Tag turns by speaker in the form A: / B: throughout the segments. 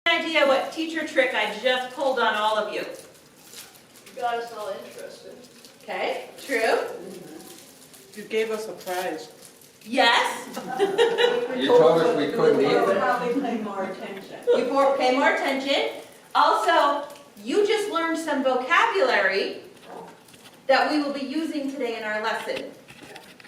A: Idea what teacher trick I just pulled on all of you.
B: You got us all interested.
A: Okay, true?
C: You gave us a prize.
A: Yes.
D: You told us we couldn't eat
B: We'll
D: it.
B: probably pay more attention.
A: You pay more attention. Also, you just learned some vocabulary that we will be using today in our lesson.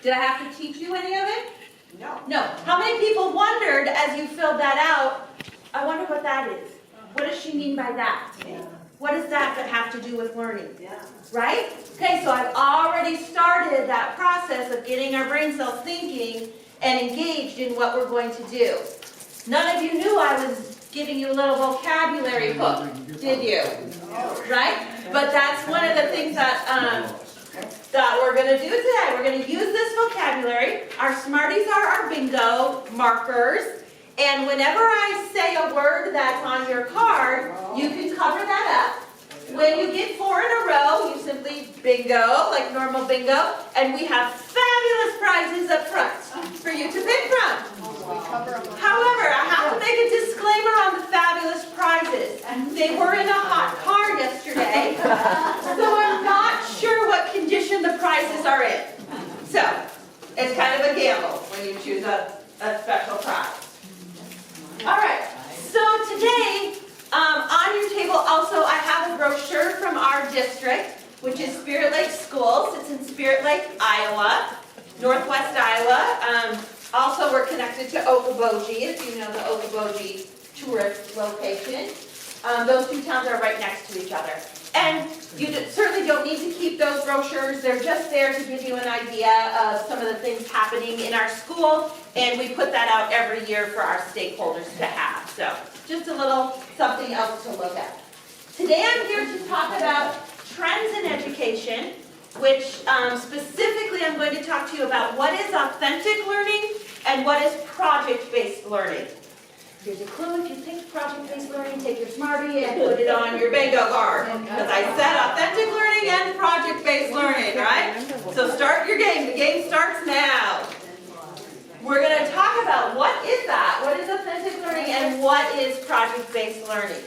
A: Did I have to teach you any of it?
B: No.
A: No. How many people wondered as you filled that out, I wonder what that is? What does she mean by that?
B: Yeah.
A: What does that have to do with learning?
B: Yeah.
A: Right? Okay, so I've already started that process of getting our brain cells thinking and engaged in what we're going to do. None of you knew I was giving you a little vocabulary hook, did you? Right? But that's one of the things that we're going to do today. We're going to use this vocabulary. Our Smarties are our bingo markers. And whenever I say a word that's on your card, you can cover that up. When you get 4 in a row, you simply bingo, like normal bingo. And we have fabulous prizes up front for you to pick from. However, I have to make a disclaimer on the fabulous prizes. They were in a hot car yesterday, so I'm not sure what condition the prizes are in. So, it's kind of a gamble when you choose a special prize. All right, so today, on your table also I have a brochure from our district, which is Spirit Lake Schools. It's in Spirit Lake, Iowa, Northwest Iowa. Also, we're connected to Okoboji, if you know the Okoboji tourist location. Those two towns are right next to each other. And you certainly don't need to keep those brochures. They're just there to give you an idea of some of the things happening in our school. And we put that out every year for our stakeholders to have. So just a little something else to look at. Today I'm here to talk about trends in education, which specifically I'm going to talk to you about what is authentic learning and what is project-based learning. Here's a clue: if you pick project-based learning, take your Smartie and put it on your bingo card. Because I said authentic learning and project-based learning, right? So start your game. The game starts now. We're going to talk about what is that, what is authentic learning, and what is project-based learning.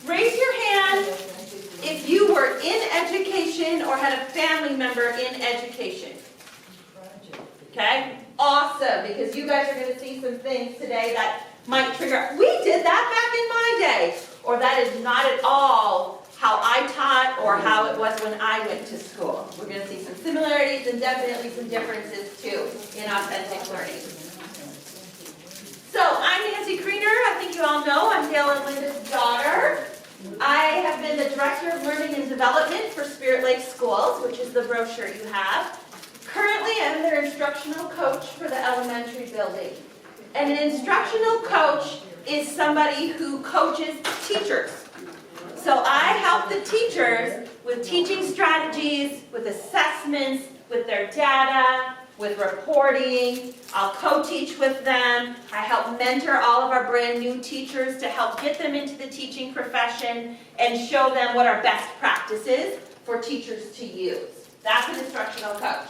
A: Raise your hand if you were in education or had a family member in education. Okay? Awesome, because you guys are going to see some things today that might trigger. We did that back in my day, or that is not at all how I taught or how it was when I went to school. We're going to see some similarities and definitely some differences too in authentic learning. So I'm Nancy Kriener. I think you all know I'm Dale and Linda's daughter. I have been the Director of Learning and Development for Spirit Lake Schools, which is the brochure you have. Currently, I'm their instructional coach for the elementary building. And an instructional coach is somebody who coaches teachers. So I help the teachers with teaching strategies, with assessments, with their data, with reporting. I'll co-teach with them. I help mentor all of our brand new teachers to help get them into the teaching profession and show them what are best practices for teachers to use. That's an instructional coach.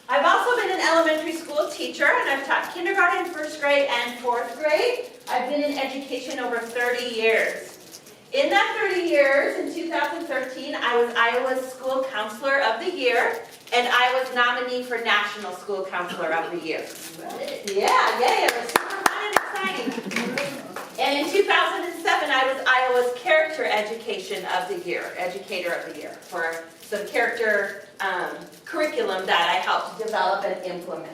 A: I've also been an elementary school teacher, and I've taught kindergarten, first grade, and fourth grade. I've been in education over 30 years. In that 30 years, in 2013, I was Iowa's School Counselor of the Year, and I was nominee for National School Counselor of the Year. Yeah, it was super fun and exciting. And in 2007, I was Iowa's Character Education of the Year, Educator of the Year, for some character curriculum that I helped develop and implement.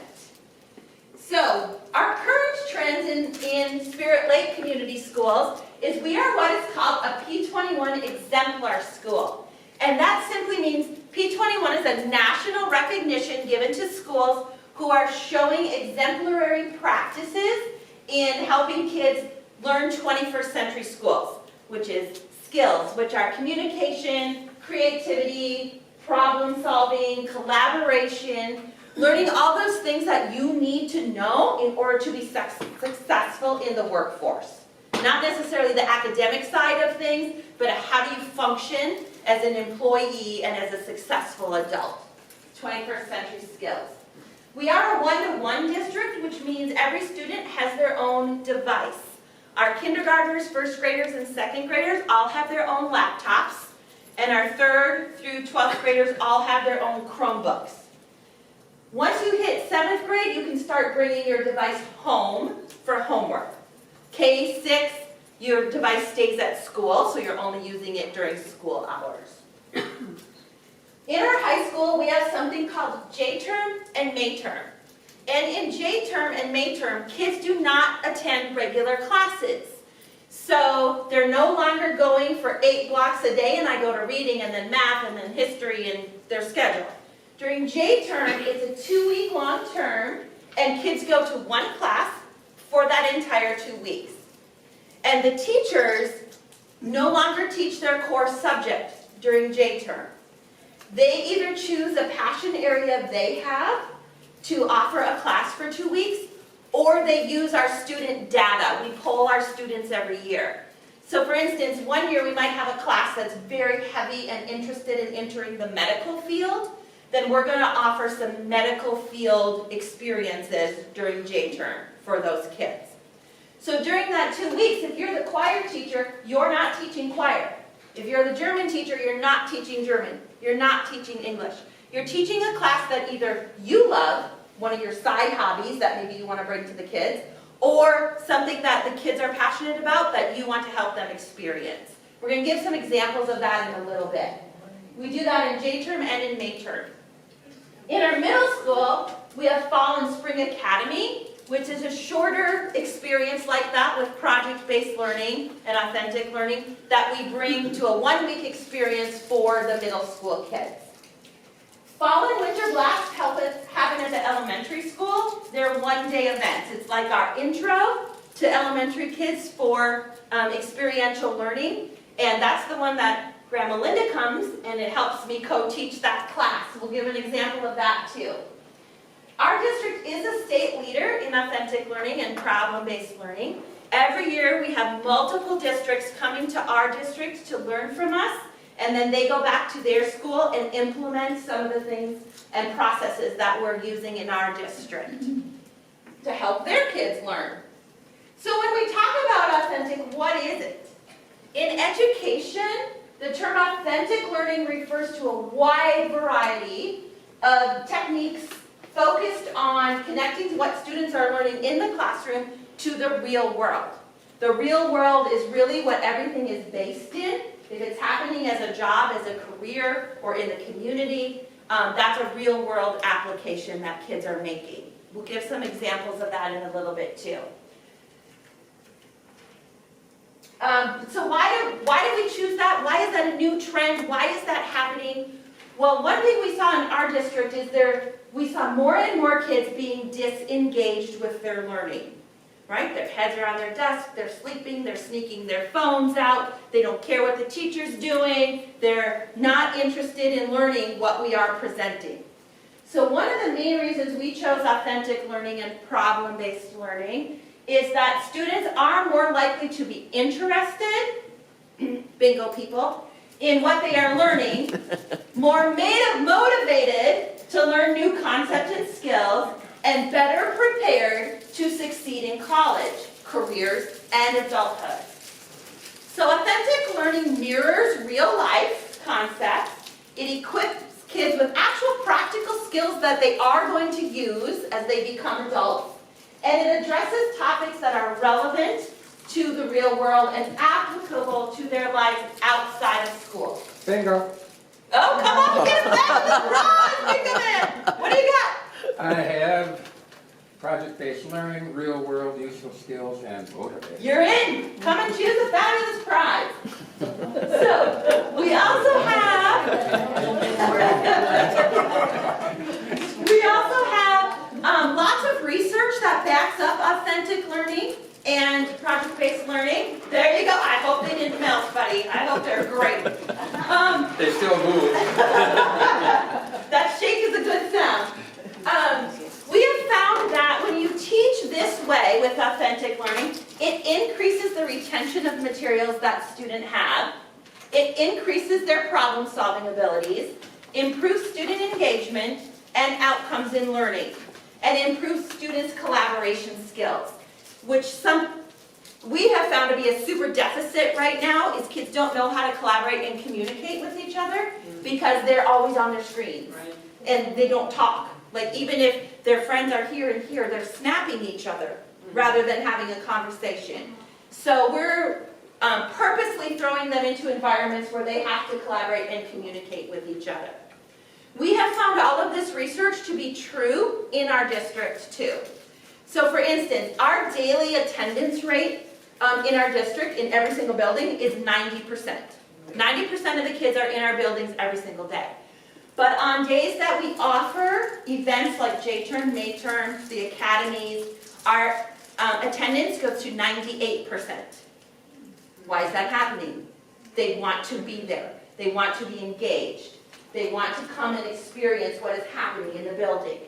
A: So, our current trends in Spirit Lake Community Schools is we are what is called a P21 exemplar school. And that simply means P21 is a national recognition given to schools who are showing exemplary practices in helping kids learn 21st century skills, which is skills, which are communication, creativity, problem solving, collaboration, learning all those things that you need to know in order to be successful in the workforce. Not necessarily the academic side of things, but how do you function as an employee and as a successful adult. 21st century skills. We are a one-to-one district, which means every student has their own device. Our kindergartners, first graders, and second graders all have their own laptops, and our 3rd through 12th graders all have their own Chromebooks. Once you hit 7th grade, you can start bringing your device home for homework. K-6, your device stays at school, so you're only using it during school hours. In our high school, we have something called J-term and May-term. And in J-term and May-term, kids do not attend regular classes. So they're no longer going for 8 blocks a day, and I go to reading and then math and then history and their schedule. During J-term, it's a 2-week long term, and kids go to one class for that entire 2 weeks. And the teachers no longer teach their core subject during J-term. They either choose a passion area they have to offer a class for 2 weeks, or they use our student data. We poll our students every year. So for instance, one year we might have a class that's very heavy and interested in entering the medical field. Then we're going to offer some medical field experiences during J-term for those kids. So during that 2 weeks, if you're the choir teacher, you're not teaching choir. If you're the German teacher, you're not teaching German. You're not teaching English. You're teaching a class that either you love, one of your side hobbies that maybe you want to bring to the kids, or something that the kids are passionate about that you want to help them experience. We're going to give some examples of that in a little bit. We do that in J-term and in May-term. In our middle school, we have Fall and Spring Academy, which is a shorter experience like that with project-based learning and authentic learning that we bring to a 1-week experience for the middle school kids. Fall and winter blasts happen at the elementary school. They're 1-day events. It's like our intro to elementary kids for experiential learning, and that's the one that Grandma Linda comes, and it helps me co-teach that class. We'll give an example of that too. Our district is a state leader in authentic learning and problem-based learning. Every year we have multiple districts coming to our district to learn from us, and then they go back to their school and implement some of the things and processes that we're using in our district to help their kids learn. So when we talk about authentic, what is it? In education, the term authentic learning refers to a wide variety of techniques focused on connecting to what students are learning in the classroom to the real world. The real world is really what everything is based in. If it's happening as a job, as a career, or in the community, that's a real world application that kids are making. We'll give some examples of that in a little bit too. So why did we choose that? Why is that a new trend? Why is that happening? Well, one thing we saw in our district is we saw more and more kids being disengaged with their learning, right? Their heads are on their desk, they're sleeping, they're sneaking their phones out, they don't care what the teacher's doing, they're not interested in learning what we are presenting. So one of the main reasons we chose authentic learning and problem-based learning is that students are more likely to be interested, bingo people, in what they are learning, more motivated to learn new concepts and skills, and better prepared to succeed in college, careers, and adulthood. So authentic learning mirrors real life concepts. It equips kids with actual practical skills that they are going to use as they become adults. And it addresses topics that are relevant to the real world and applicable to their lives outside of school.
D: Bingo.
A: Oh, come on, get us back to the prize, Bingo Man. What do you got?
D: I have project-based learning, real-world useful skills, and motivation.
A: You're in. Come and choose a fabulous prize. So, we also have lots of research that backs up authentic learning and project-based learning. There you go. I hope they didn't melt, buddy. I hope they're great.
D: They still move.
A: That shake is a good sound. We have found that when you teach this way with authentic learning, it increases the retention of materials that students have. It increases their problem-solving abilities, improves student engagement, and outcomes in learning. and improve students' collaboration skills, which we have found to be a super deficit right now, is kids don't know how to collaborate and communicate with each other because they're always on their screens and they don't talk. Like even if their friends are here and here, they're snapping each other rather than having a conversation. So we're purposely throwing them into environments where they have to collaborate and communicate with each other. We have found all of this research to be true in our district too. So for instance, our daily attendance rate in our district, in every single building, is 90%. 90% of the kids are in our buildings every single day. But on days that we offer events like J-term, May-term, the academies, our attendance goes to 98%. Why is that happening? They want to be there. They want to be engaged. They want to come and experience what is happening in the building.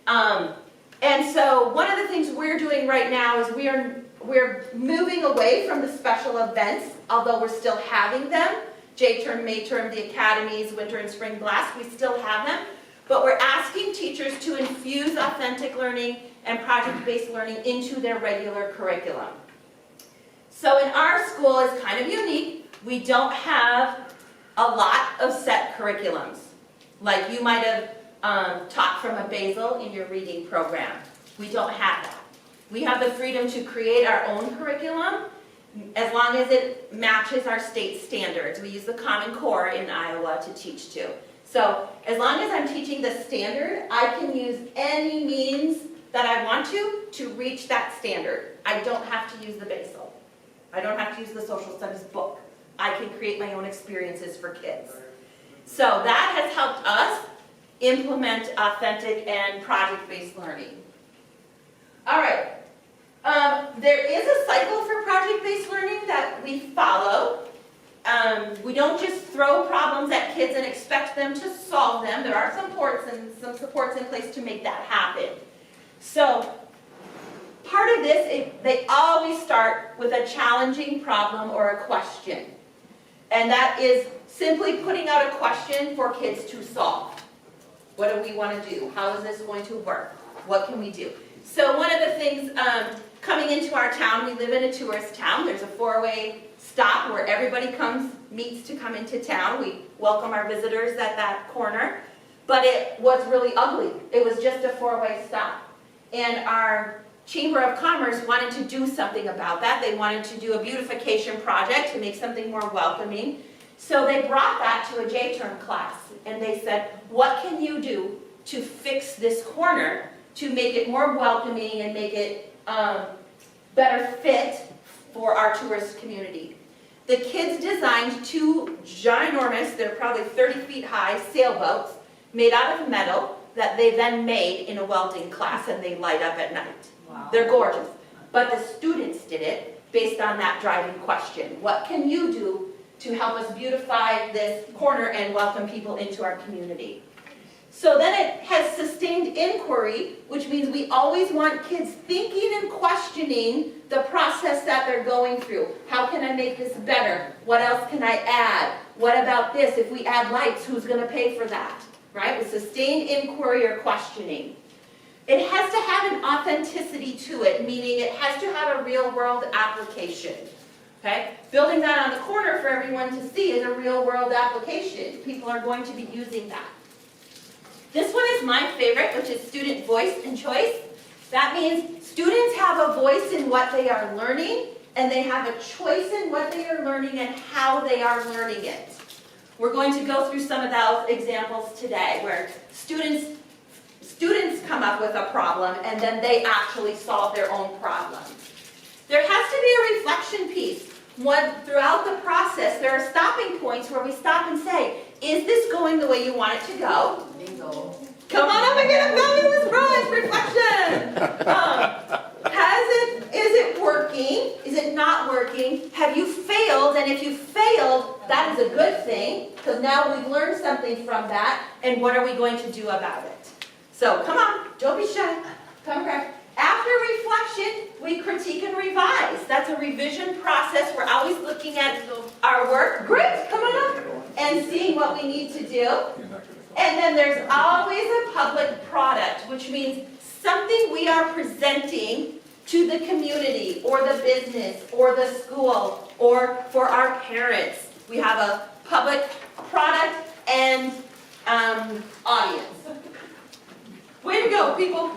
A: And so one of the things we're doing right now is we're moving away from the special events, although we're still having them. J-term, May-term, the academies, winter and spring blast, we still have them. But we're asking teachers to infuse authentic learning and project-based learning into their regular curriculum. So in our school, it's kind of unique. We don't have a lot of set curriculums. Like you might have taught from a Basil in your reading program. We don't have that. We have the freedom to create our own curriculum as long as it matches our state standards. We use the Common Core in Iowa to teach to. So as long as I'm teaching the standard, I can use any means that I want to reach that standard. I don't have to use the Basil. I don't have to use the social studies book. I can create my own experiences for kids. So that has helped us implement authentic and project-based learning. All right. There is a cycle for project-based learning that we follow. We don't just throw problems at kids and expect them to solve them. There are some supports in place to make that happen. So part of this, they always start with a challenging problem or a question. And that is simply putting out a question for kids to solve. What do we want to do? How is this going to work? What can we do? So one of the things coming into our town, we live in a tourist town. There's a four-way stop where everybody meets to come into town. We welcome our visitors at that corner. But it was really ugly. It was just a four-way stop. And our Chamber of Commerce wanted to do something about that. They wanted to do a beautification project to make something more welcoming. So they brought that to a J-term class. And they said, what can you do to fix this corner to make it more welcoming and make it better fit for our tourist community? The kids designed two ginormous, they're probably 30 feet high, sailboats made out of metal that they then made in a welding class and they light up at night. Wow. They're gorgeous. But the students did it based on that driving question. What can you do to help us beautify this corner and welcome people into our community? So then it has sustained inquiry, which means we always want kids thinking and questioning the process that they're going through. How can I make this better? What else can I add? What about this? If we add lights, who's going to pay for that? Right? With sustained inquiry or questioning. It has to have an authenticity to it, meaning it has to have a real-world application. Okay? Building that on the corner for everyone to see is a real-world application. People are going to be using that. This one is my favorite, which is student voice and choice. That means students have a voice in what they are learning, and they have a choice in what they are learning and how they are learning it. We're going to go through some of those examples today, where students come up with a problem, and then they actually solve their own problem. There has to be a reflection piece. Throughout the process, there are stopping points where we stop and say, is this going the way you want it to go? Bingo. Come on up and get a fabulous prize, reflection. Is it working? Is it not working? Have you failed? And if you failed, that is a good thing, because now we've learned something from that, and what are we going to do about it? So come on, don't be shy. Come grab. After reflection, we critique and revise. That's a revision process. We're always looking at our work. Great, come on up. And seeing what we need to do. And then there's always a public product, which means something we are presenting to the community or the business or the school or for our parents. We have a public product and audience. Way to go, people.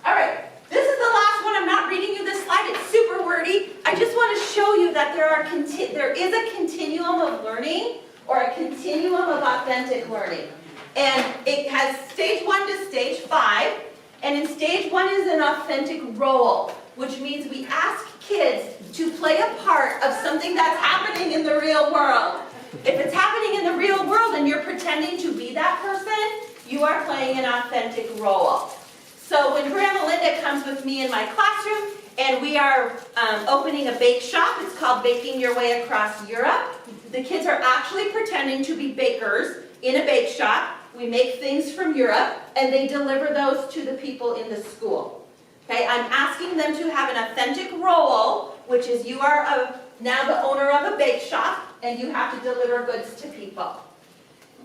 A: All right, this is the last one. I'm not reading you this slide. It's super wordy. I just want to show you that there is a continuum of learning or a continuum of authentic learning. And it has stage 1 to stage 5. And in stage 1 is an authentic role, which means we ask kids to play a part of something that's happening in the real world. If it's happening in the real world and you're pretending to be that person, you are playing an authentic role. So when Grandma Linda comes with me in my classroom and we are opening a bake shop, it's called Baking Your Way Across Europe. The kids are actually pretending to be bakers in a bake shop. We make things from Europe and they deliver those to the people in the school. Okay, I'm asking them to have an authentic role, which is you are now the owner of a bake shop and you have to deliver goods to people.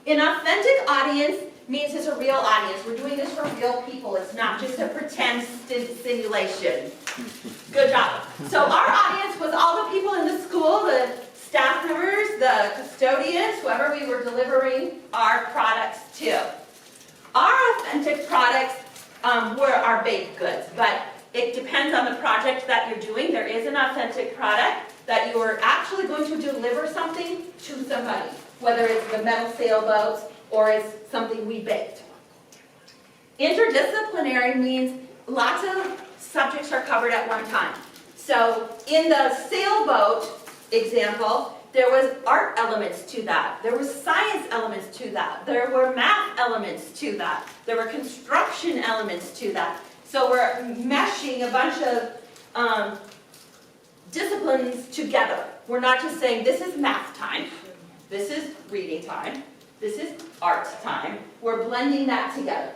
A: An authentic audience means it's a real audience. We're doing this for real people. It's not just a pretend simulation. Good job. So our audience was all the people in the school, the staff members, the custodians, whoever we were delivering our products to. Our authentic products were our baked goods, but it depends on the project that you're doing. There is an authentic product that you are actually going to deliver something to somebody, whether it's the metal sailboats or it's something we baked. Interdisciplinary means lots of subjects are covered at one time. So in the sailboat example, there was art elements to that. There was science elements to that. There were math elements to that. There were construction elements to that. So we're meshing a bunch of disciplines together. We're not just saying this is math time, this is reading time, this is art time. We're blending that together.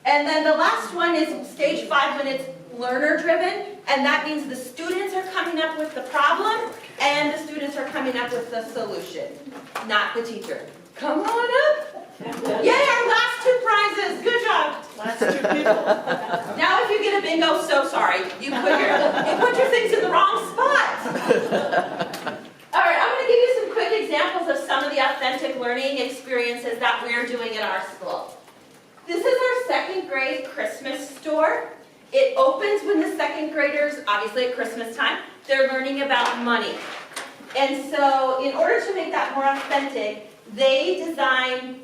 A: And then the last one is stage 5 when it's learner driven, and that means the students are coming up with the problem and the students are coming up with the solution, not the teacher. Come on up. Yay, our last 2 prizes. Good job.
C: Last 2 people.
A: Now if you get a bingo, so sorry. You put your things in the wrong spot. All right, I'm going to give you some quick examples of some of the authentic learning experiences that we're doing at our school. This is our 2nd grade Christmas store. It opens when the 2nd graders, obviously at Christmas time, they're learning about money. And so in order to make that more authentic, they design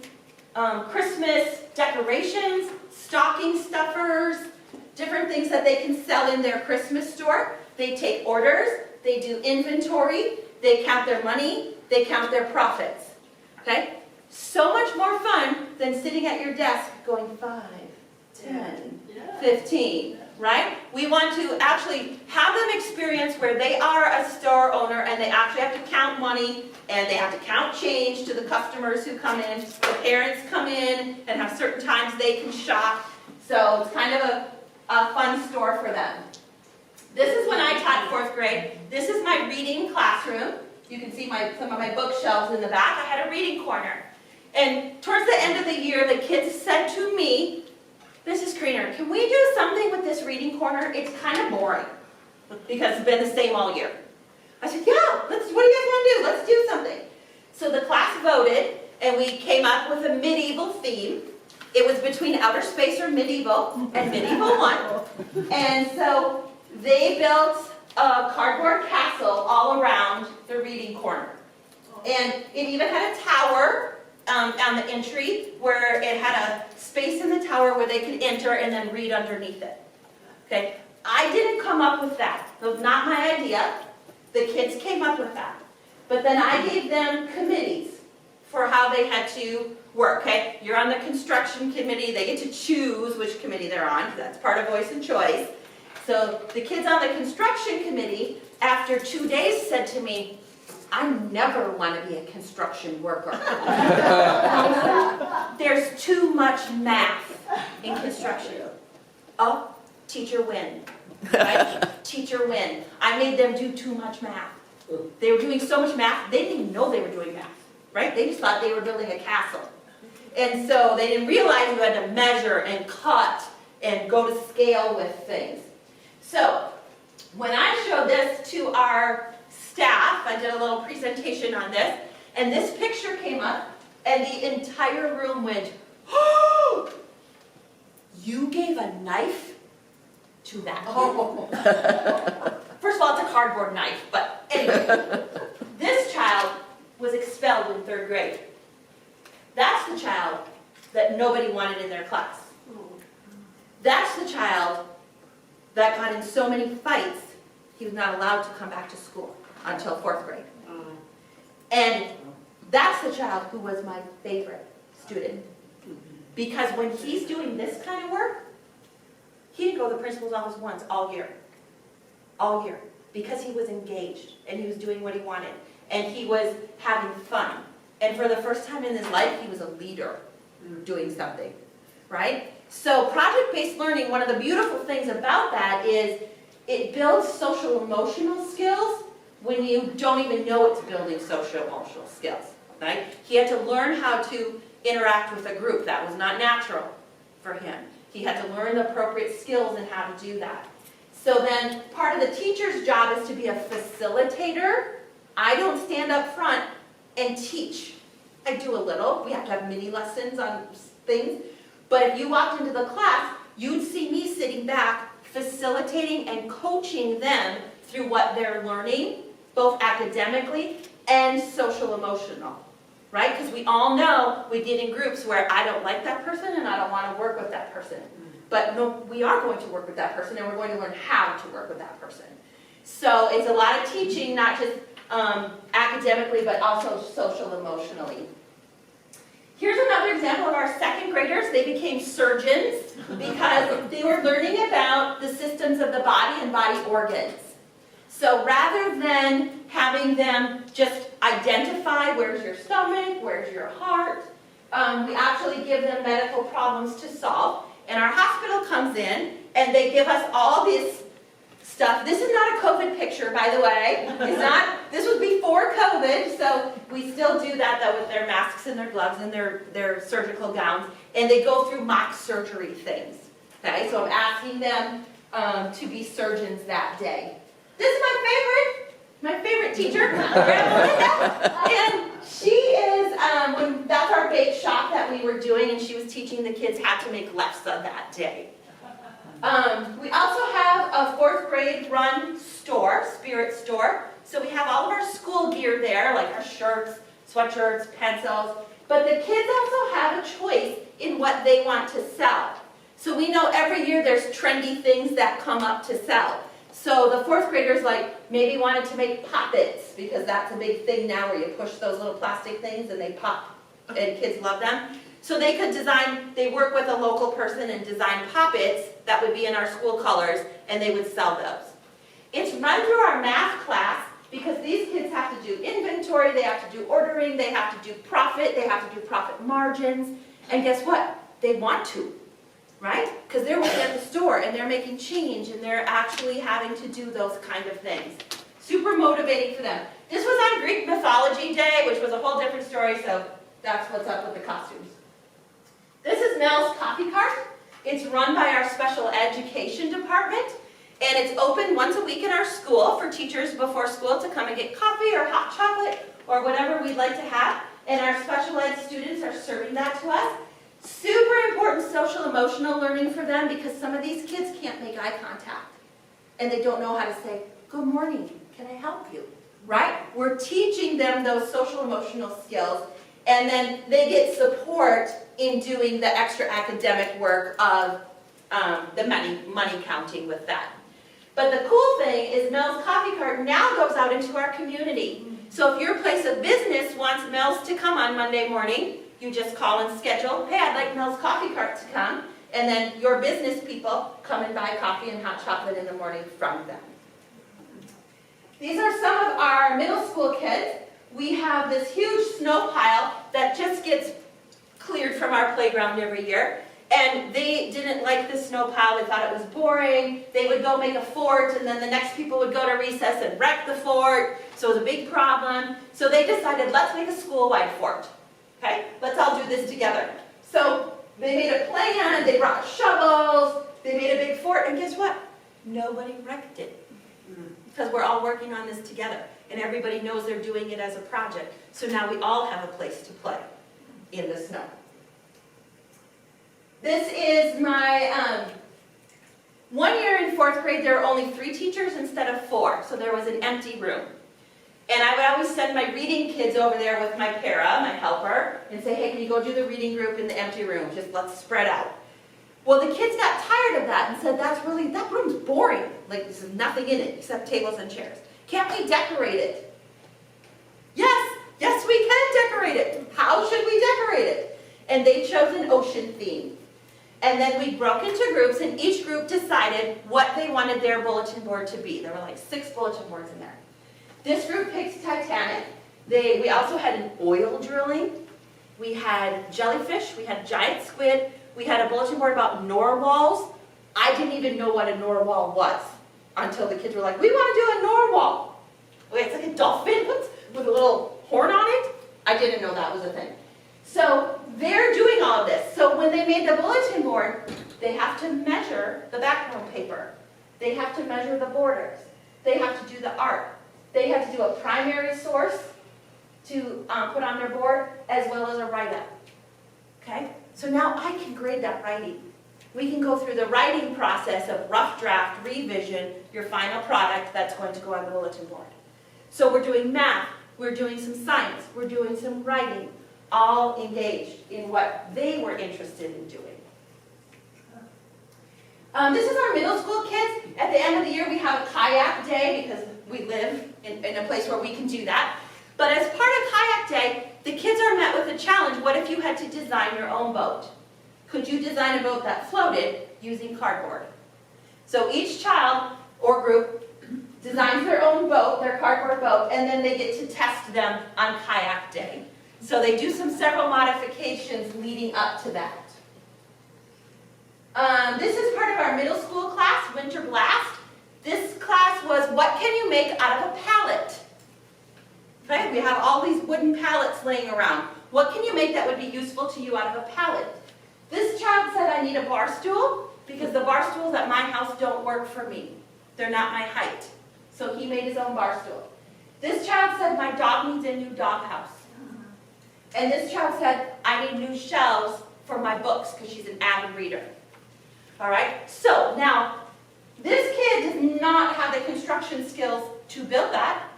A: Christmas decorations, stocking stuffers, different things that they can sell in their Christmas store. They take orders, they do inventory, they count their money, they count their profits. Okay? So much more fun than sitting at your desk going 5, 10, 15, right? We want to actually have them experience where they are a store owner and they actually have to count money and they have to count change to the customers who come in. The parents come in and have certain times they can shop. So it's kind of a fun store for them. This is when I taught 4th grade. This is my reading classroom. You can see some of my bookshelves in the back. I had a reading corner. And towards the end of the year, the kids said to me, Mrs. Kriener, can we do something with this reading corner? It's kind of boring because it's been the same all year. I said, yeah, what do you guys want to do? Let's do something. So the class voted and we came up with a medieval theme. It was between outer space or medieval and medieval won. And so they built a cardboard castle all around the reading corner. And it even had a tower on the entry where it had a space in the tower where they could enter and then read underneath it. Okay, I didn't come up with that. That was not my idea. The kids came up with that. But then I gave them committees for how they had to work. Okay, you're on the construction committee. They get to choose which committee they're on. That's part of voice and choice. So the kids on the construction committee, after 2 days, said to me, I never want to be a construction worker. There's too much math in construction. Oh, teacher win. Right? Teacher win. I made them do too much math. They were doing so much math, they didn't even know they were doing math. Right? They just thought they were building a castle. And so they didn't realize you had to measure and cut and go to scale with things. So when I showed this to our staff, I did a little presentation on this, and this picture came up, and the entire room went, "Oh, you gave a knife to that kid?" First of all, it's a cardboard knife, but anyway, this child was expelled in 3rd grade. That's the child that nobody wanted in their class. That's the child that got in so many fights, he was not allowed to come back to school until 4th grade. And that's the child who was my favorite student. Because when he's doing this kind of work, he didn't go to the principal's office once all year. All year. Because he was engaged and he was doing what he wanted. And he was having fun. And for the first time in his life, he was a leader doing something. Right? So project-based learning, one of the beautiful things about that is it builds social emotional skills when you don't even know it's building social emotional skills. Right? He had to learn how to interact with a group. That was not natural for him. He had to learn the appropriate skills and how to do that. So then part of the teacher's job is to be a facilitator. I don't stand up front and teach. I do a little. We have to have mini lessons on things. But if you walked into the class, you'd see me sitting back, facilitating and coaching them through what they're learning, both academically and social emotional. Right? Because we all know we get in groups where I don't like that person and I don't want to work with that person. But no, we are going to work with that person and we're going to learn how to work with that person. So it's a lot of teaching, not just academically, but also social emotionally. Here's another example of our 2nd graders. They became surgeons because they were learning about the systems of the body and body organs. So rather than having them just identify where's your stomach, where's your heart, we actually give them medical problems to solve. And our hospital comes in and they give us all this stuff. This is not a COVID picture, by the way. This was before COVID, so we still do that though with their masks and their gloves and their surgical gowns. And they go through mock surgery things. Okay, so I'm asking them to be surgeons that day. This is my favorite teacher, Grandma Linda. And she is, that's our bake shop that we were doing, and she was teaching the kids how to make lefse that day. We also have a 4th grade run store, spirit store. So we have all of our school gear there, like our shirts, sweatshirts, pencils. But the kids also have a choice in what they want to sell. So we know every year there's trendy things that come up to sell. So the 4th graders maybe wanted to make poppets because that's a big thing now where you push those little plastic things and they pop and kids love them. So they could design, they work with a local person and design poppets that would be in our school colors and they would sell those. It's run through our math class because these kids have to do inventory, they have to do ordering, they have to do profit, they have to do profit margins. And guess what? They want to. Right? Because they're working at the store and they're making change and they're actually having to do those kind of things. Super motivating for them. This was on Greek Mythology Day, which was a whole different story, so that's what's up with the costumes. This is Mel's Coffee Cart. It's run by our special education department, and it's open once a week in our school for teachers before school to come and get coffee or hot chocolate or whatever we'd like to have, and our special ed students are serving that to us. Super important social emotional learning for them because some of these kids can't make eye contact and they don't know how to say, "Good morning, can I help you?" Right? We're teaching them those social emotional skills and then they get support in doing the extra academic work of the money counting with that. But the cool thing is Mel's Coffee Cart now goes out into our community. So if your place of business wants Mel's to come on Monday morning, you just call and schedule, "Hey, I'd like Mel's Coffee Cart to come." And then your business people come and buy coffee and hot chocolate in the morning from them. These are some of our middle school kids. We have this huge snow pile that just gets cleared from our playground every year. And they didn't like the snow pile. They thought it was boring. They would go make a fort, and then the next people would go to recess and wreck the fort. So it was a big problem. So they decided, let's make a school-wide fort. Okay, let's all do this together. So they made a plan, they brought shovels, they made a big fort, and guess what? Nobody wrecked it. Because we're all working on this together, and everybody knows they're doing it as a project. So now we all have a place to play in the snow. This is my 1 year in 4th grade. There were only 3 teachers instead of 4, so there was an empty room. And I would always send my reading kids over there with my para, my helper, and say, hey, can you go do the reading group in the empty room? Just let's spread out. Well, the kids got tired of that and said, that room's boring. Like, there's nothing in it except tables and chairs. Can't we decorate it? Yes, we can decorate it. How should we decorate it? And they chose an ocean theme. And then we broke into groups, and each group decided what they wanted their bulletin board to be. There were like 6 bulletin boards in there. This group picked Titanic. We also had an oil drilling. We had jellyfish. We had giant squid. We had a bulletin board about narwhals. I didn't even know what a narwhal was until the kids were like, we want to do a narwhal. Wait, it's like a dolphin with a little horn on it. I didn't know that was a thing. So they're doing all of this. So when they made the bulletin board, they have to measure the background paper. They have to measure the borders. They have to do the art. They have to do a primary source to put on their board, as well as a write-up. Okay? So now I can grade that writing. We can go through the writing process of rough draft, revision, your final product that's going to go on the bulletin board. So we're doing math, we're doing some science, we're doing some writing, all engaged in what they were interested in doing. This is our middle school kids. At the end of the year, we have a kayak day because we live in a place where we can do that. But as part of kayak day, the kids are met with a challenge. What if you had to design your own boat? Could you design a boat that floated using cardboard? So each child or group designs their own boat, their cardboard boat, and then they get to test them on kayak day. So they do several modifications leading up to that. This is part of our middle school class, Winter Blast. This class was, what can you make out of a pallet? Okay, we have all these wooden pallets laying around. What can you make that would be useful to you out of a pallet? This child said, I need a bar stool because the bar stools at my house don't work for me. They're not my height. So he made his own bar stool. This child said, my dog needs a new doghouse. And this child said, I need new shelves for my books because she's an avid reader. All right, so now, this kid does not have the construction skills to build that.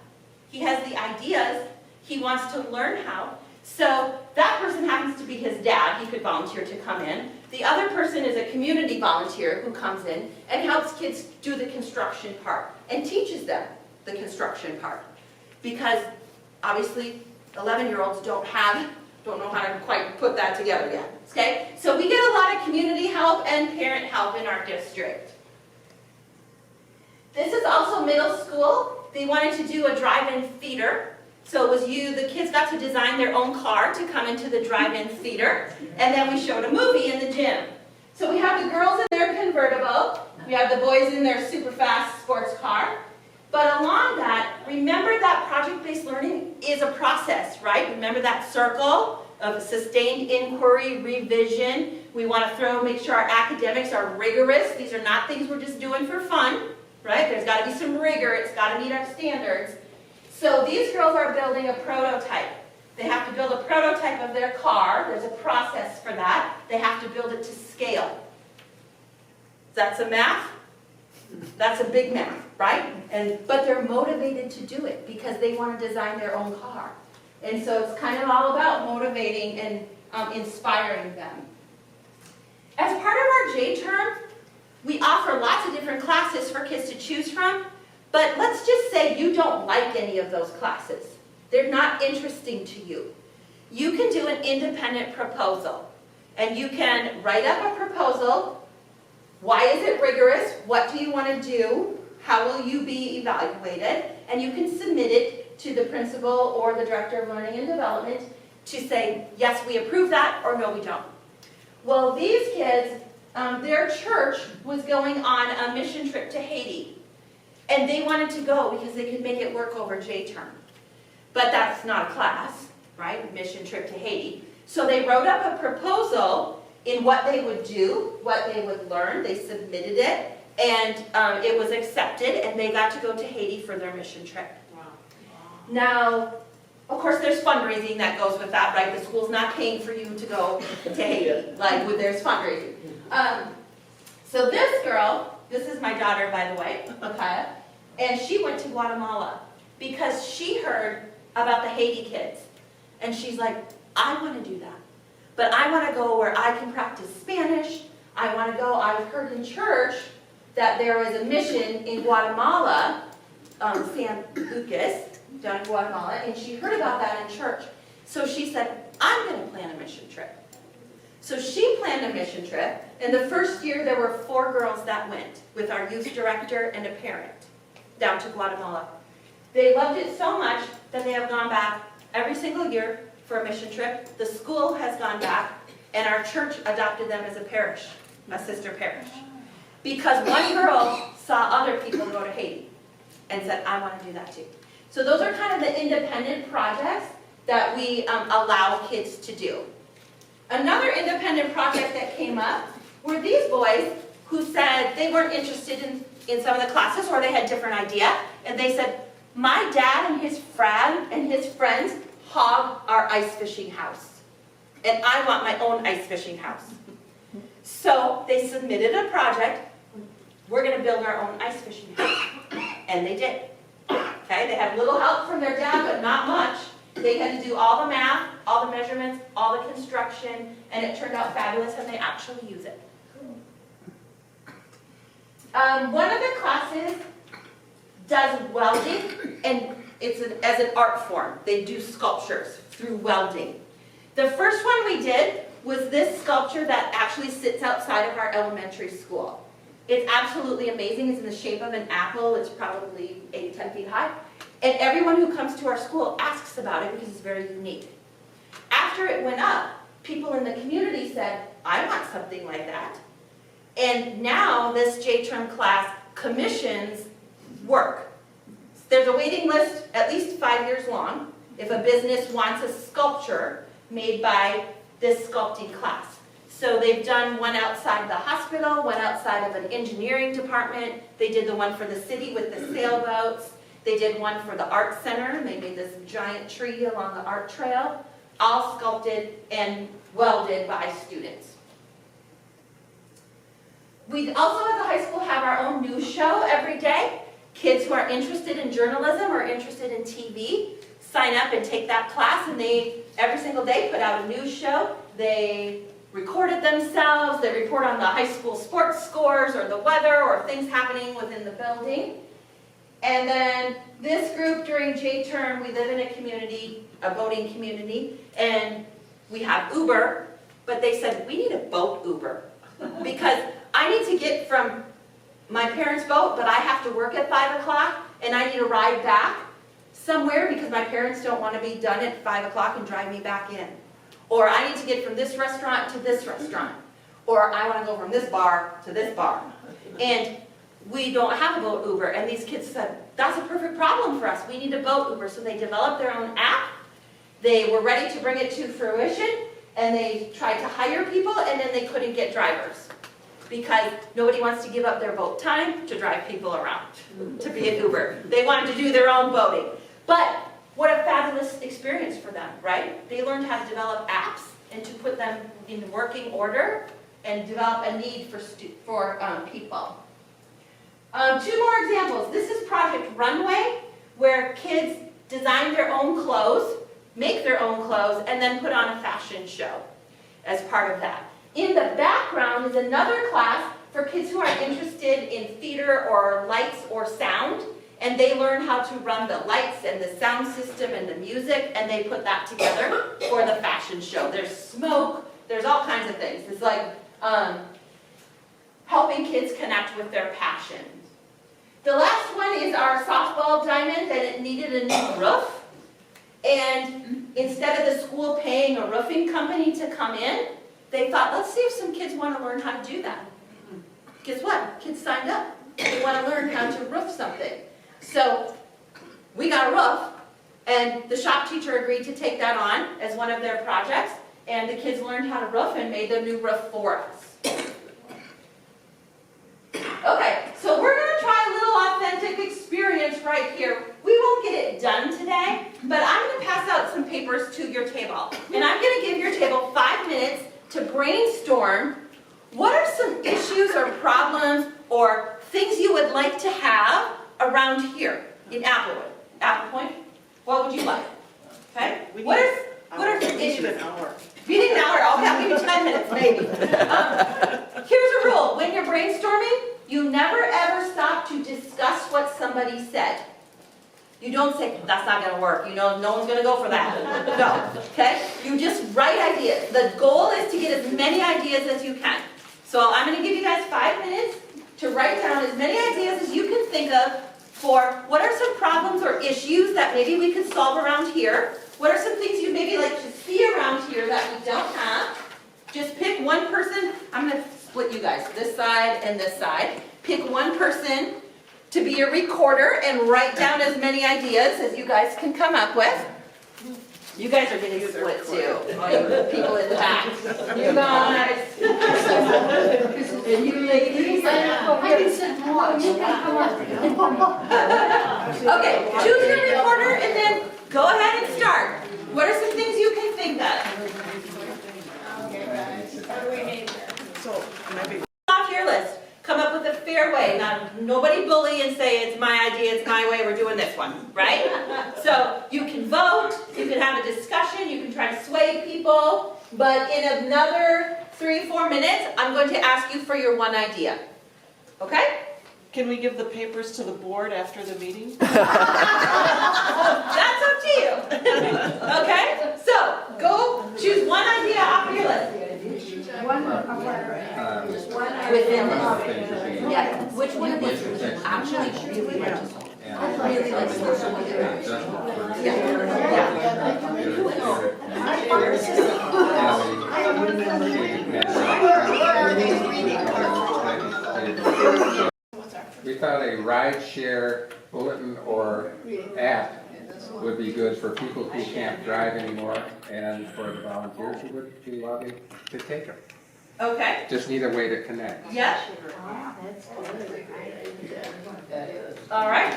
A: He has the ideas. He wants to learn how. So that person happens to be his dad. He could volunteer to come in. The other person is a community volunteer who comes in and helps kids do the construction part and teaches them the construction part. Because obviously 11-year-olds don't know how to quite put that together yet. Okay? So we get a lot of community help and parent help in our district. This is also middle school. They wanted to do a drive-in theater. So it was the kids got to design their own car to come into the drive-in theater. And then we showed a movie in the gym. So we have the girls in their convertible. We have the boys in their super fast sports car. But along that, remember that project-based learning is a process, right? Remember that circle of sustained inquiry, revision. We want to make sure our academics are rigorous. These are not things we're just doing for fun, right? There's got to be some rigor. It's got to meet our standards. So these girls are building a prototype. They have to build a prototype of their car. There's a process for that. They have to build it to scale. That's a math. That's a big math, right? But they're motivated to do it because they want to design their own car. And so it's kind of all about motivating and inspiring them. As part of our J term, we offer lots of different classes for kids to choose from, but let's just say you don't like any of those classes. They're not interesting to you. You can do an independent proposal, and you can write up a proposal. Why is it rigorous? What do you want to do? How will you be evaluated? And you can submit it to the principal or the director of learning and development to say, yes, we approve that, or no, we don't. Well, these kids, their church was going on a mission trip to Haiti. And they wanted to go because they could make it work over J-term. But that's not a class, right? Mission trip to Haiti. So they wrote up a proposal in what they would do, what they would learn. They submitted it, and it was accepted, and they got to go to Haiti for their mission trip. Now, of course, there's fundraising that goes with that, right? The school's not paying for you to go to Haiti, like there's fundraising. So this girl, this is my daughter, by the way, Micaiah, and she went to Guatemala because she heard about the Haiti kids. And she's like, I want to do that. But I want to go where I can practice Spanish. I want to go, I've heard in church that there was a mission in Guatemala, San Lucas, down in Guatemala, and she heard about that in church. So she said, I'm going to plan a mission trip. So she planned a mission trip, and the first year there were 4 girls that went with our youth director and a parent down to Guatemala. They loved it so much that they have gone back every single year for a mission trip. The school has gone back, and our church adopted them as a parish, a sister parish. Because one girl saw other people go to Haiti and said, I want to do that too. So those are kind of the independent projects that we allow kids to do. Another independent project that came up were these boys who said they weren't interested in some of the classes, or they had a different idea, and they said, my dad and his friends hog our ice fishing house, and I want my own ice fishing house. So they submitted a project, we're going to build our own ice fishing house, and they did. Okay, they had a little help from their dad, but not much. They had to do all the math, all the measurements, all the construction, and it turned out fabulous, and they actually use it. One of the classes does welding, and it's as an art form. They do sculptures through welding. The first one we did was this sculpture that actually sits outside of our elementary school. It's absolutely amazing. It's in the shape of an apple. It's probably 8 to 10 feet high. And everyone who comes to our school asks about it because it's very unique. After it went up, people in the community said, I want something like that. And now this J-term class commissions work. There's a waiting list at least 5 years long if a business wants a sculpture made by this sculpting class. So they've done one outside the hospital, one outside of an engineering department. They did the one for the city with the sailboats. They did one for the art center, and they made this giant tree along the art trail, all sculpted and welded by students. We also at the high school have our own news show every day. Kids who are interested in journalism or interested in TV sign up and take that class, and they every single day put out a news show. They recorded themselves, they report on the high school sports scores or the weather or things happening within the building. And then this group during J-term, we live in a community, a boating community, and we have Uber, but they said, we need a boat Uber because I need to get from my parents' boat, but I have to work at 5 o'clock, and I need a ride back somewhere because my parents don't want to be done at 5 o'clock and drive me back in. Or I need to get from this restaurant to this restaurant. Or I want to go from this bar to this bar. And we don't have a boat Uber. And these kids said, that's a perfect problem for us. We need a boat Uber. So they developed their own app. They were ready to bring it to fruition. And they tried to hire people, and then they couldn't get drivers. Because nobody wants to give up their boat time to drive people around, to be an Uber. They wanted to do their own boating. But what a fabulous experience for them, right? They learned how to develop apps and to put them in working order and develop a need for people. 2 more examples. This is Project Runway, where kids design their own clothes, make their own clothes, and then put on a fashion show as part of that. In the background is another class for kids who are interested in theater or lights or sound, and they learn how to run the lights and the sound system and the music, and they put that together for the fashion show. There's smoke, there's all kinds of things. It's like helping kids connect with their passion. The last one is our softball diamond, and it needed a new roof. And instead of the school paying a roofing company to come in, they thought, let's see if some kids want to learn how to do that. Guess what? Kids signed up. They want to learn how to roof something. So we got a roof, and the shop teacher agreed to take that on as one of their projects. and the kids learned how to roof and made the new roof for us. Okay, so we're gonna try a little authentic experience right here. We won't get it done today, but I'm gonna pass out some papers to your table. And I'm gonna give your table 5 minutes to brainstorm what are some issues or problems or things you would like to have around here in Applewood. Apple Point, what would you like? Okay? What are some
C: We need
A: issues?
C: an hour.
A: You need an hour, I'll give you 10 minutes maybe. Here's a rule, when you're brainstorming, you never ever stop to discuss what somebody said. You don't say, that's not gonna work, you know, no one's gonna go for that. No, okay? You just write ideas. The goal is to get as many ideas as you can. So I'm gonna give you guys 5 minutes to write down as many ideas as you can think of for what are some problems or issues that maybe we could solve around here. What are some things you'd maybe like to see around here that we don't have? Just pick one person. I'm going to split you guys, this side and this side. Pick one person to be a recorder and write down as many ideas as you guys can come up with. You guys are getting split too. All you people in the back. You guys. And you ladies.
E: I can sit and watch. You can come up.
A: Okay, choose your recorder and then go ahead and start. What are some things you can think of?
C: So, maybe.
A: Off your list. Come up with a fair way. Now, nobody bully and say, it's my idea, it's my way, we're doing this one, right? So you can vote, you can have a discussion, you can try to sway people, but in another 3-4 minutes, I'm going to ask you for your one idea. Okay?
C: Can we give the papers to the board after the meeting?
A: That's up to you. Okay? So, go choose one idea off of your list.
E: One
A: Within
D: One of the things would be.
A: Yeah, which one of these actually really like? Really like social media.
D: We thought a ride share bulletin or app would be good for people who can't drive anymore and for the volunteers who would be loving to take them.
A: Okay,
D: Just need a way to connect.
A: yeah, all right.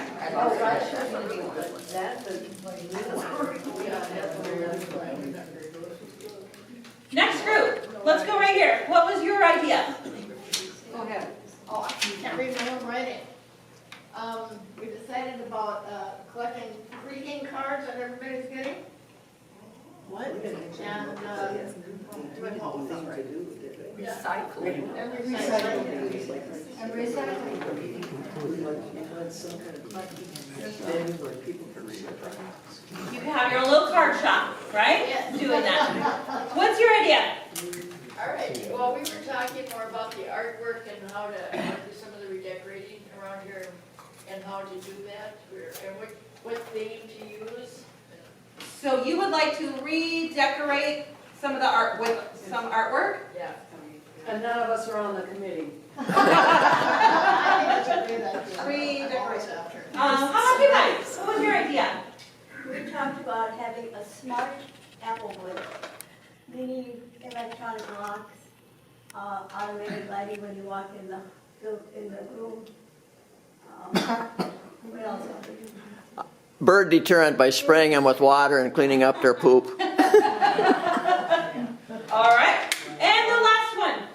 A: Next group, let's go right here. What was your idea?
E: Go ahead.
F: Oh, I can't read my own writing. We decided about collecting greeting cards that everybody's getting.
C: What?
F: And doing what with them.
E: Recycling.
F: And recycling.
E: And recycling.
A: You can have your own little card shop, right?
F: Yes.
A: Doing that. What's your idea?
F: All right, well, we were talking more about the artwork and how to do some of the redecorating around here and how to do that, and what theme to use.
A: So you would like to redecorate some of the art with some artwork?
F: Yeah.
B: And none of us are on the committee.
A: Redecorate. How about you guys? What was your idea?
G: We talked about having a smart Applewood, meaning electronic locks, automated lighting when you walk in the room. What else?
H: Bird deterrent by spraying them with water and cleaning up their poop.
A: All right. And the last one.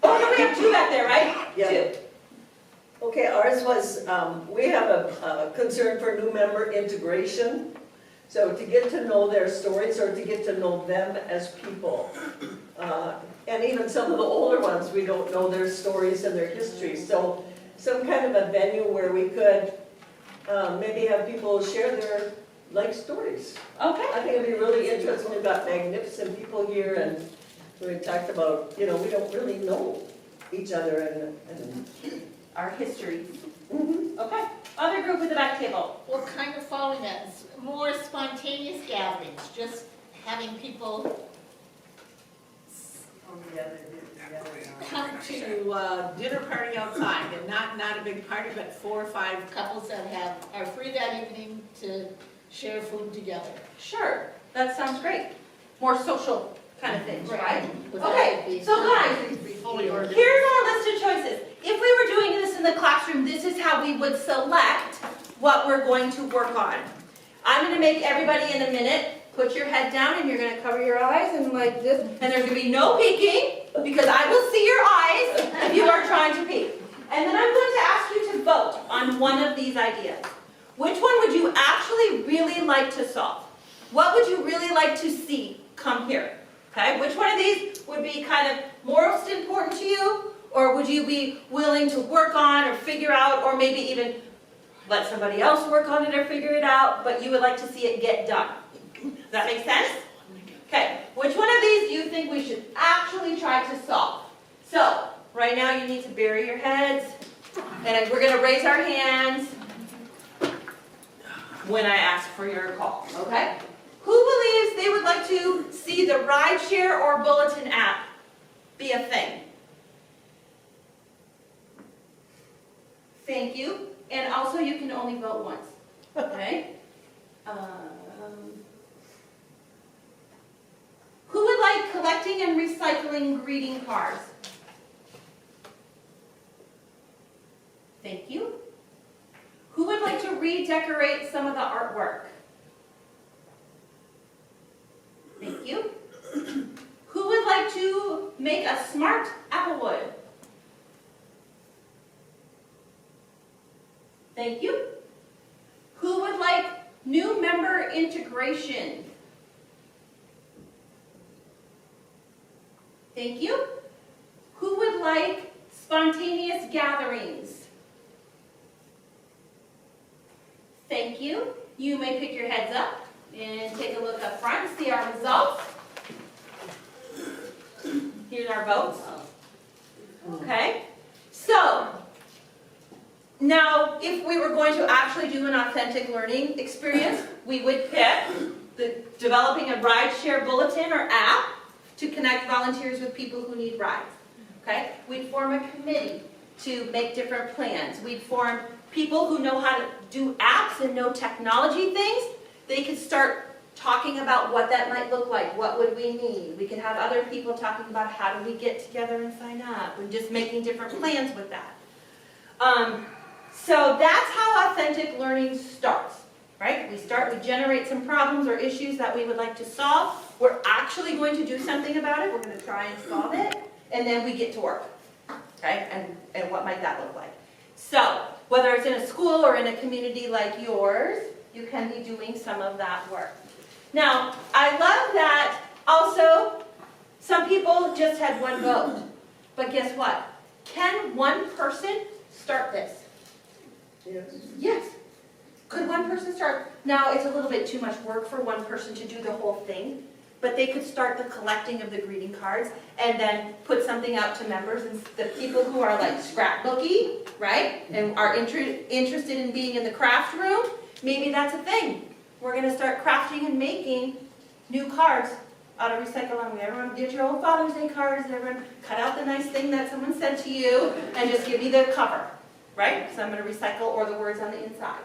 A: Oh, no, we have two back there, right?
B: Yeah.
A: Two.
I: Okay, ours was, we have a concern for new member integration. So to get to know their stories or to get to know them as people. And even some of the older ones, we don't know their stories and their histories. So some kind of a venue where we could maybe have people share their life stories.
A: Okay.
I: I think it'd be really interesting. We've got magnificent people here and we talked about, you know, we don't really know each other and
A: Our history.
I: Mhm.
A: Okay. Other group at the back table.
F: Well, kind of following that, more spontaneous gatherings, just having people
B: Come to dinner party outside, and not a big party, but 4 or 5
F: couples that are free that evening to share food together.
A: Sure. That sounds great. More social kind of things, right? Okay, so guys, here's our list of choices. If we were doing this in the classroom, this is how we would select what we're going to work on. I'm going to make everybody in a minute put your head down and you're going to cover your eyes and like this, and there's going to be no peeking because I will see your eyes if you are trying to peek. And then I'm going to ask you to vote on one of these ideas. Which one would you actually really like to solve? What would you really like to see come here? Okay, which one of these would be kind of most important to you? Or would you be willing to work on or figure out, or maybe even let somebody else work on it or figure it out, but you would like to see it get done? Does that make sense? Okay, which one of these do you think we should actually try to solve? So, right now you need to bury your heads, and we're going to raise our hands when I ask for your call, okay? Who believes they would like to see the rideshare or bulletin app be a thing? Thank you. And also you can only vote once, okay? Who would like collecting and recycling greeting cards? Thank you. Who would like to redecorate some of the artwork? Thank you. Who would like to make a smart Applewood? Thank you. Who would like new member integration? Thank you. Who would like spontaneous gatherings? Thank you. You may pick your heads up and take a look up front, see our results. Here's our votes. Okay, so now if we were going to actually do an authentic learning experience, we would pick developing a rideshare bulletin or app to connect volunteers with people who need rides. Okay, we'd form a committee to make different plans. We'd form people who know how to do apps and know technology things. They could start talking about what that might look like. What would we need? We could have other people talking about how do we get together and sign up, and just making different plans with that. So that's how authentic learning starts, right? We generate some problems or issues that we would like to solve. We're actually going to do something about it. We're going to try and solve it, and then we get to work, okay? And what might that look like? So whether it's in a school or in a community like yours, you can be doing some of that work. Now, I love that also some people just had one vote. But guess what? Can one person start this?
I: Yes.
A: Yes. Could one person start? Now, it's a little bit too much work for one person to do the whole thing, but they could start the collecting of the greeting cards and then put something out to members, and the people who are like scrapbooky, right, and are interested in being in the craft room, maybe that's a thing. We're going to start crafting and making new cards out of recycled. Everyone get your old Father's Day cards. Everyone cut out the nice thing that someone sent to you and just give me the cover, right? So I'm going to recycle, or the words on the inside.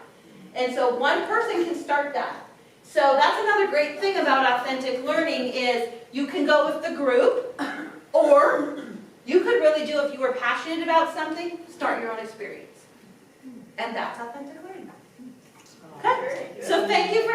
A: And so one person can start that. So that's another great thing about authentic learning is you can go with the group, or you could really do, if you were passionate about something, start your own experience. And that's authentic learning. Okay? So thank you for